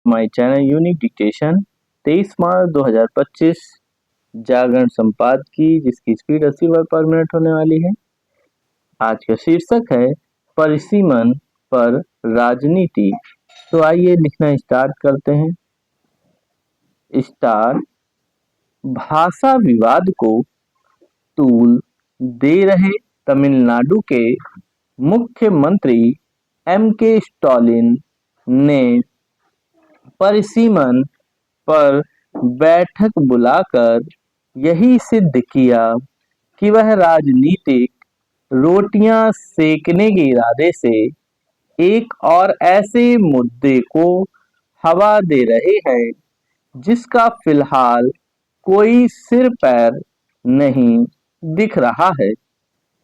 My channel unique dictation 23 मार्च 2025 जागरण संपादकी जिसकी speed 80 word पर minute होने वाली है। आज का शीर्षक है परिसीमन पर राजनीति। तो आइए लिखना स्टार्ट करते हैं। स्टार भाषा विवाद को तूल दे रहे तमिलनाडु के मुख्यमंत्री M.K. स्टालिन ने परिसीमन पर बैठक बुलाकर यही सिद्ध किया कि वह राजनीतिक रोटियां सेकने के इरादे से एक और ऐसे मुद्दे को हवा दे रहे हैं जिसका फिलहाल कोई सिर पैर नहीं दिख रहा है।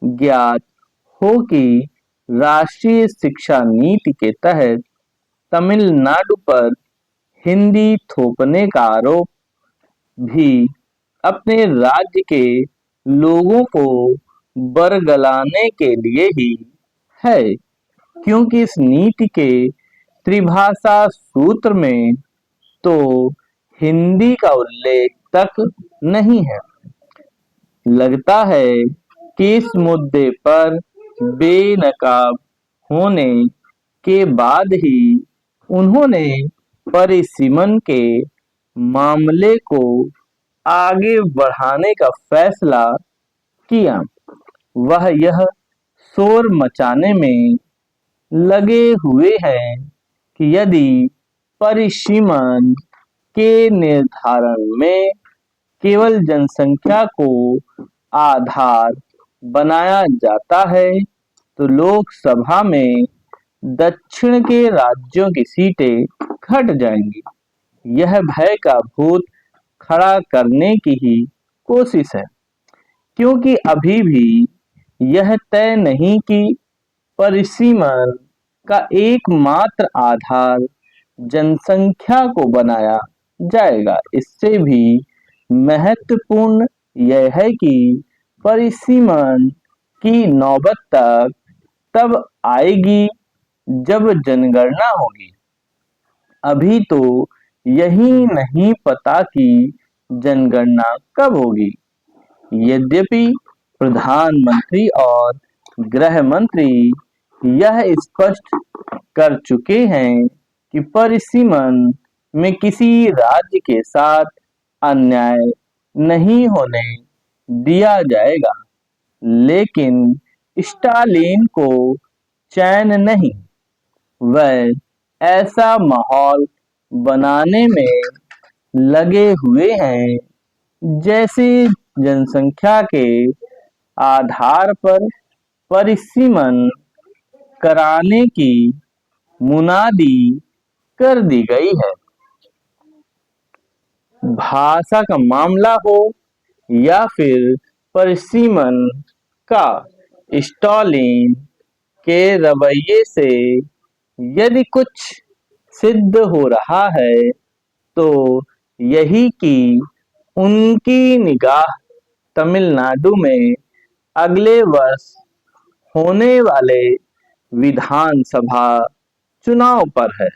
ज्ञात हो कि राष्ट्रीय शिक्षा नीति के तहत तमिलनाडु पर हिंदी थोपने का आरोप भी अपने राज्य के लोगों को बरगलाने के लिए ही है, क्योंकि इस नीति के त्रिभाषा सूत्र में तो हिंदी का उल्लेख तक नहीं है। लगता है कि इस मुद्दे पर बेनकाब होने के बाद ही उन्होंने परिसीमन के मामले को आगे बढ़ाने का फैसला किया। वह यह शोर मचाने में लगे हुए हैं कि यदि परिसीमन के निर्धारण में केवल जनसंख्या को आधार बनाया जाता है तो लोकसभा में दक्षिण के राज्यों की सीटें घट जाएंगी। यह भय का भूत खड़ा करने की ही कोशिश है, क्योंकि अभी भी यह तय नहीं कि परिसीमन का एकमात्र आधार जनसंख्या को बनाया जाएगा। इससे भी महत्वपूर्ण यह है कि परिसीमन की नौबत तब आएगी जब जनगणना होगी। अभी तो यही नहीं पता कि जनगणना कब होगी। यद्यपि प्रधानमंत्री और गृह मंत्री यह स्पष्ट कर चुके हैं कि परिसीमन में किसी राज्य के साथ अन्याय नहीं होने दिया जाएगा, लेकिन स्टालिन को चैन नहीं। वह ऐसा माहौल बनाने में लगे हुए हैं जैसे जनसंख्या के आधार पर परिसीमन कराने की मुनादी कर दी गई है। भाषा का मामला हो या फिर परिसीमन का, स्टालिन के रवैये से यदि कुछ सिद्ध हो रहा है तो यही कि उनकी निगाह तमिलनाडु में अगले वर्ष होने वाले विधानसभा चुनाव पर है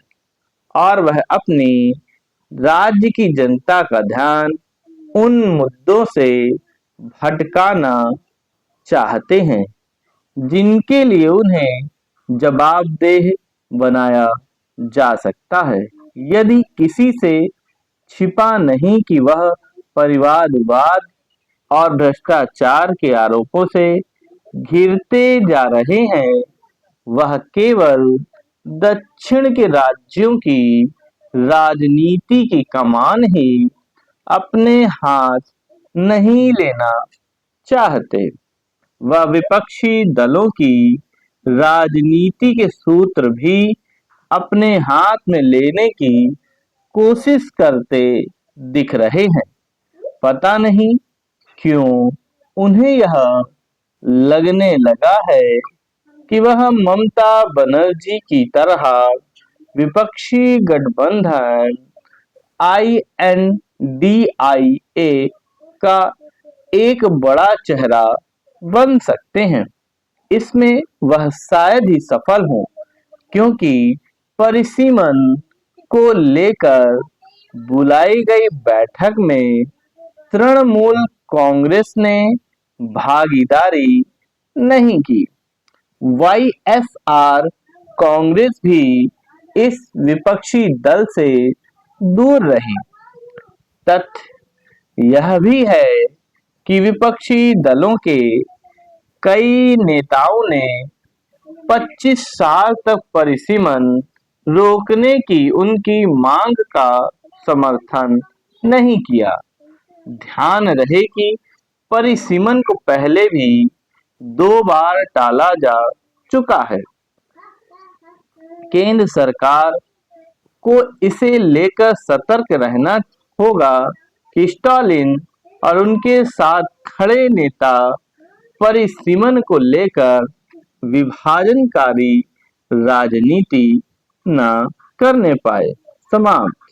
और वह अपनी राज्य की जनता का ध्यान उन मुद्दों से भटकाना चाहते हैं जिनके लिए उन्हें जवाबदेह बनाया जा सकता है। यदि किसी से छिपा नहीं कि वह परिवारवाद और भ्रष्टाचार के आरोपों से घिरते जा रहे हैं, वह केवल दक्षिण के राज्यों की राजनीति की कमान ही अपने हाथ नहीं लेना चाहते। वह विपक्षी दलों की राजनीति के सूत्र भी अपने हाथ में लेने की कोशिश करते दिख रहे हैं। पता नहीं क्यों उन्हें यह लगने लगा है कि वह ममता बनर्जी की तरह विपक्षी गठबंधन INDIA का एक बड़ा चेहरा बन सकते हैं। इसमें वह शायद ही सफल हों, क्योंकि परिसीमन को लेकर बुलाई गई बैठक में तृणमूल कांग्रेस ने भागीदारी नहीं की। वाईएसआर कांग्रेस भी इस विपक्षी दल से दूर रही। तथ्य यह भी है कि विपक्षी दलों के कई नेताओं ने 25 साल तक परिसीमन रोकने की उनकी मांग का समर्थन नहीं किया। ध्यान रहे कि परिसीमन को पहले भी 2 बार टाला जा चुका है। केंद्र सरकार को इसे लेकर सतर्क रहना होगा कि स्टालिन और उनके साथ खड़े नेता परिसीमन को लेकर विभाजनकारी राजनीति न करने पाए। समाप्त।